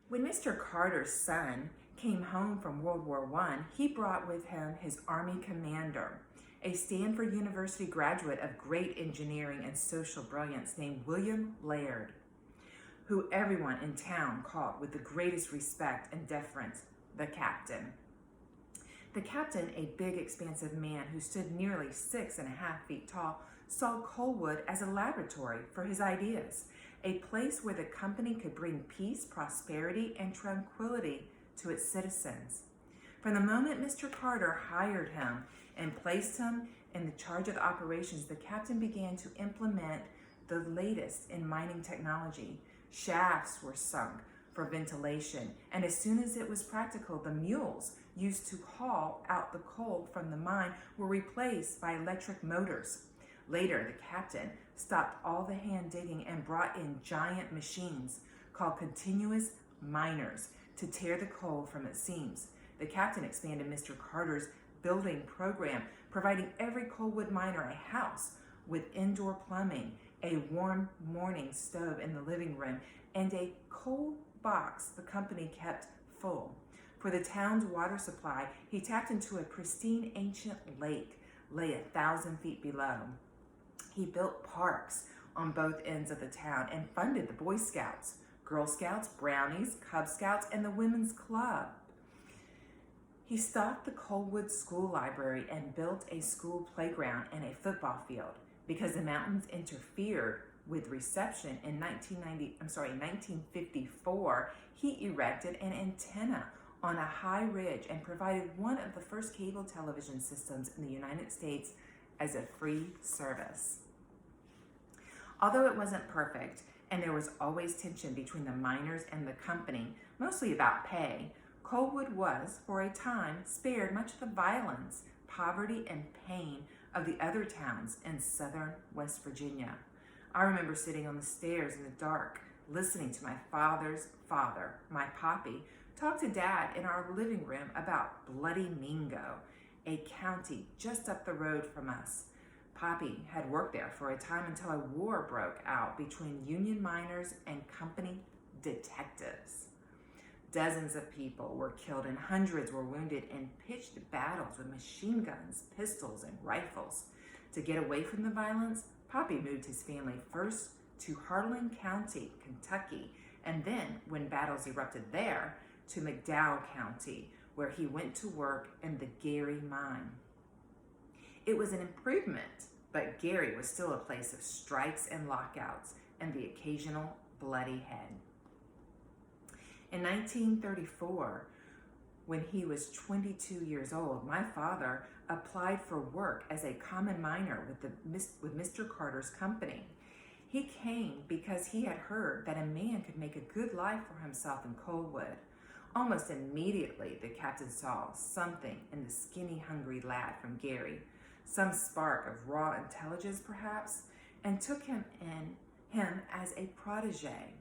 When Mr. Carter's son came home from World War I, he brought with him his Army commander, a Stanford University graduate of great engineering and social brilliance named William Laird, who everyone in town called with the greatest respect and deference the captain. The captain, a big, expansive man who stood nearly 6.5 feet tall, saw Coldwood as a laboratory for his ideas, a place where the company could bring peace, prosperity, and tranquility to its citizens. From the moment Mr. Carter hired him and placed him in the charge of the operations, the captain began to implement the latest in mining technology. Shafts were sunk for ventilation, and as soon as it was practical, the mules used to haul out the coal from the mine were replaced by electric motors. Later, the captain stopped all the hand digging and brought in giant machines called continuous miners to tear the coal from its seams. The captain expanded Mr. Carter's building program, providing every Coldwood miner a house with indoor plumbing, a warm morning stove in the living room, and a coal box the company kept full. For the town's water supply, he tapped into a pristine ancient lake lay 1,000 feet below. He built parks on both ends of the town and funded the Boy Scouts, Girl Scouts, Brownies, Cub Scouts, and the Women's Club. He stocked the Colewood School Library and built a school playground and a football field. Because the mountains interfered with reception in 1954, he erected an antenna on a high ridge and provided one of the first cable television systems in the United States as a free service. Although it wasn't perfect, and there was always tension between the miners and the company, mostly about pay, Coldwood was, for a time, spared much of the violence, poverty, and pain of the other towns in southern West Virginia. I remember sitting on the stairs in the dark, listening to my father's father, my papi, talk to Dad in our living room about Bloody Mingo, a county just up the road from us. Papi had worked there for a time until a war broke out between Union miners and company detectives. Dozens of people were killed and hundreds were wounded in pitched battles with machine guns, pistols, and rifles. To get away from the violence, Papi moved his family first to Harlan County, Kentucky, and then, when battles erupted there, to McDowell County, where he went to work in the Gary mine. It was an improvement, but Gary was still a place of strikes and lockouts and the occasional bloody head. In 1934, when he was 22 years old, my father applied for work as a common miner with Mr. Carter's company. He came because he had heard that a man could make a good life for himself in Coldwood. Almost immediately, the captain saw something in the skinny, hungry lad from Gary, some spark of raw intelligence perhaps, and took him as a protege.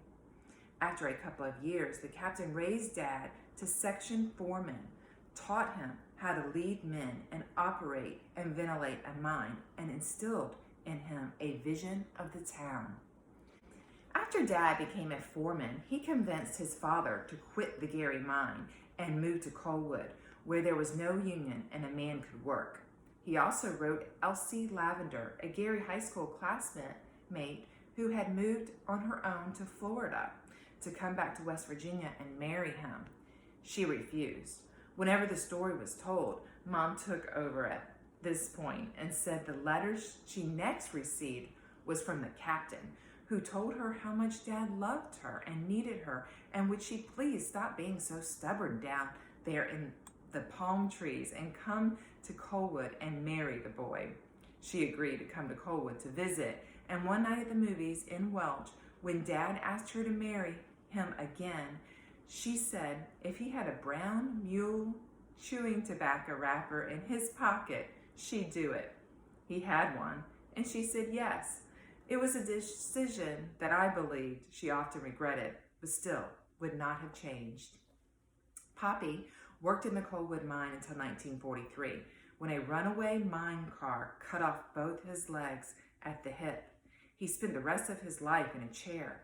After a couple of years, the captain raised Dad to section foreman, taught him how to lead men and operate and ventilate a mine, and instilled in him a vision of the town. After Dad became a foreman, he convinced his father to quit the Gary mine and move to Coldwood, where there was no union and a man could work. He also wrote Elsie Lavender, a Gary High School classmate who had moved on her own to Florida to come back to West Virginia and marry him. She refused. Whenever the story was told, Mom took over at this point and said the letter she next received was from the captain, who told her how much Dad loved her and needed her, and would she please stop being so stubborn down there in the palm trees and come to Coldwood and marry the boy. She agreed to come to Coldwood to visit, and one night at the movies in Welch, when Dad asked her to marry him again, she said if he had a brown mule chewing tobacco wrapper in his pocket, she'd do it. He had one, and she said yes. It was a decision that I believed she often regretted, but still would not have changed. Papi worked in the Coldwood mine until 1943, when a runaway mine car cut off both his legs at the hip. He spent the rest of his life in a chair.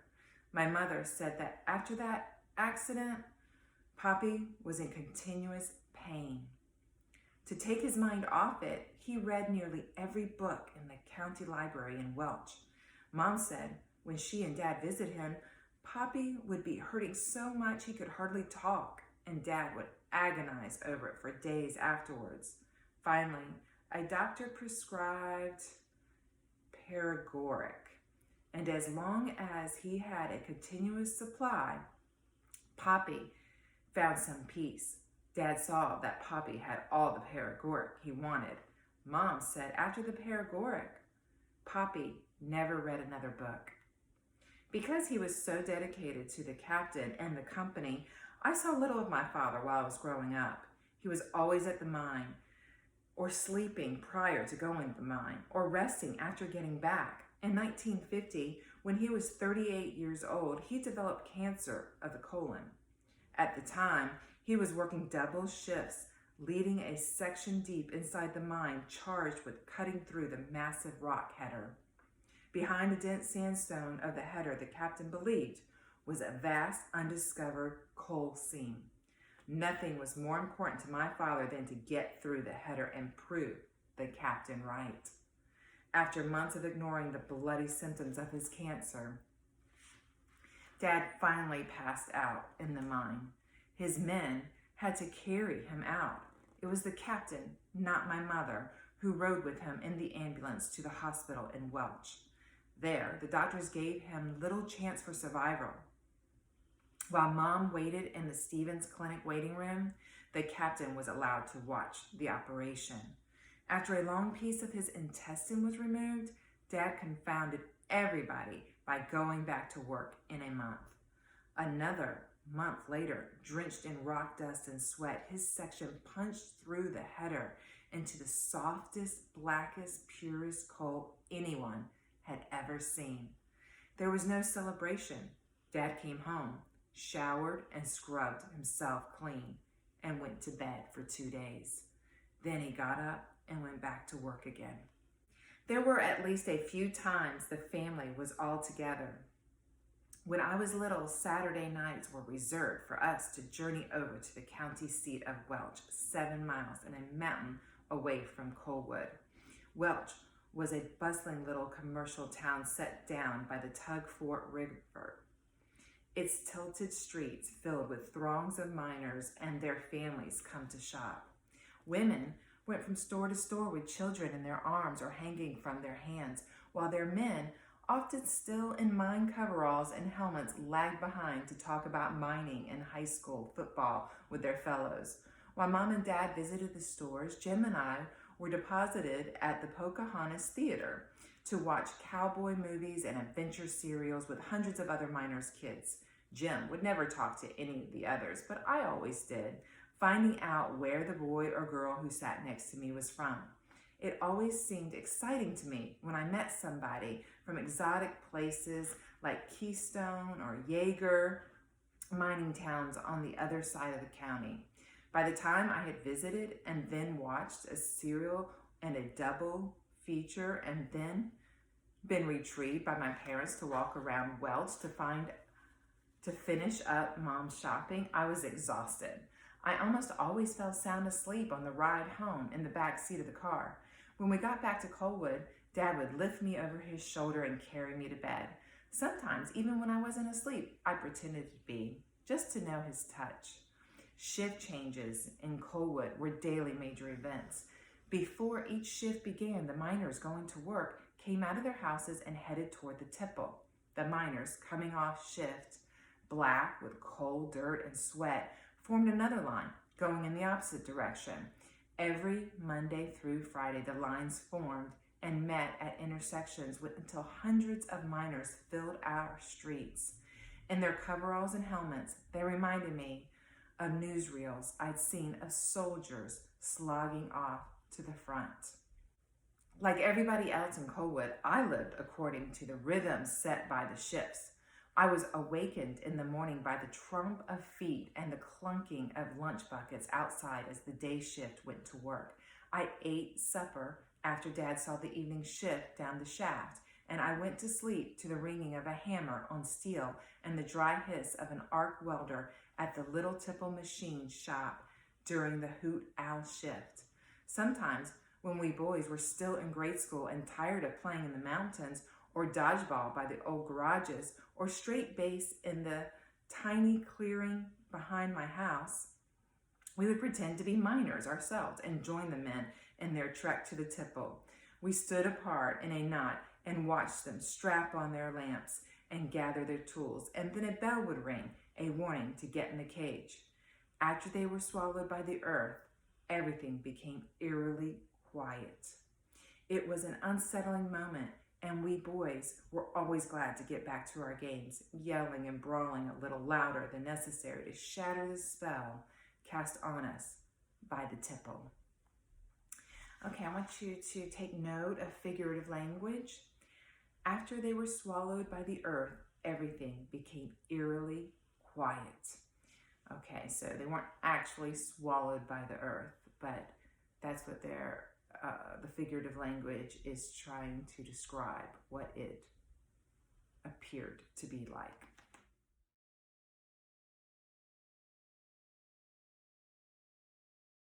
My mother said that after that accident, Poppy was in continuous pain. To take his mind off it, he read nearly every book in the county library in Welch. Mom said when she and Dad visited him, Poppy would be hurting so much he could hardly talk, and Dad would agonize over it for days afterwards. Finally, a doctor prescribed paregoric, and as long as he had a continuous supply, Poppy found some peace. Dad saw that Poppy had all the paregoric he wanted. Mom said after the paregoric, Poppy never read another book. Because he was so dedicated to the captain and the company, I saw little of my father while I was growing up. He was always at the mine, or sleeping prior to going to the mine, or resting after getting back. In 1950, when he was 38 years old, he developed cancer of the colon. At the time, he was working double shifts, leading a section deep inside the mine charged with cutting through the massive rock header. Behind the dense sandstone of the header, the captain believed, was a vast, undiscovered coal seam. Nothing was more important to my father than to get through the header and prove the captain right. After months of ignoring the bloody symptoms of his cancer, Dad finally passed out in the mine. His men had to carry him out. It was the captain, not my mother, who rode with him in the ambulance to the hospital in Welch. There, the doctors gave him little chance for survival. While Mom waited in the Stevens Clinic waiting room, the captain was allowed to watch the operation. After a long piece of his intestine was removed, Dad confounded everybody by going back to work in a month. Another month later, drenched in rock dust and sweat, his section punched through the header into the softest, blackest, purest coal anyone had ever seen. There was no celebration. Dad came home, showered and scrubbed himself clean, and went to bed for 2 days. Then he got up and went back to work again. There were at least a few times the family was all together. When I was little, Saturday nights were reserved for us to journey over to the county seat of Welch, 7 miles in a mountain away from Coldwood. Welch was a bustling little commercial town set down by the Tug-Fort River. Its tilted streets filled with throngs of miners and their families come to shop. Women went from store to store with children in their arms or hanging from their hands, while their men, often still in mine coveralls and helmets, lagged behind to talk about mining and high school football with their fellows. While Mom and Dad visited the stores, Jim and I were deposited at the Pocahontas Theater to watch cowboy movies and adventure serials with hundreds of other miners' kids. Jim would never talk to any of the others, but I always did, finding out where the boy or girl who sat next to me was from. It always seemed exciting to me when I met somebody from exotic places like Keystone or Yeager, mining towns on the other side of the county. By the time I had visited and then watched a serial and a double feature and then been retrieved by my parents to walk around Welch to finish up Mom's shopping, I was exhausted. I almost always fell sound asleep on the ride home in the back seat of the car. When we got back to Colewood, Dad would lift me over his shoulder and carry me to bed. Sometimes, even when I wasn't asleep, I pretended to be, just to know his touch. Shift changes in Colewood were daily major events. Before each shift began, the miners going to work came out of their houses and headed toward the tipple. The miners coming off shift, black with coal, dirt, and sweat, formed another line going in the opposite direction. Every Monday through Friday, the lines formed and met at intersections until hundreds of miners filled our streets. In their coveralls and helmets, they reminded me of newsreels I'd seen of soldiers slogging off to the front. Like everybody else in Colewood, I lived according to the rhythms set by the shifts. I was awakened in the morning by the tramp of feet and the clunking of lunch buckets outside as the day shift went to work. I ate supper after Dad saw the evening shift down the shaft and I went to sleep to the ringing of a hammer on steel and the dry hiss of an arc welder at the little tipple machine shop during the hoot owl shift. Sometimes, when we boys were still in grade school and tired of playing in the mountains, or dodgeball by the old garages, or straight base in the tiny clearing behind my house, we would pretend to be miners ourselves and join the men in their trek to the tipple. We stood apart in a knot and watched them strap on their lamps and gather their tools, and then a bell would ring, a warning to get in the cage. After they were swallowed by the earth, everything became eerily quiet. It was an unsettling moment, and we boys were always glad to get back to our games, yelling and brawling a little louder than necessary to shatter the spell cast on us by the tipple. Okay, I want you to take note of figurative language. After they were swallowed by the earth, everything became eerily quiet. Okay, so they weren't actually swallowed by the earth, but that's what the figurative language is trying to describe what it appeared to be like.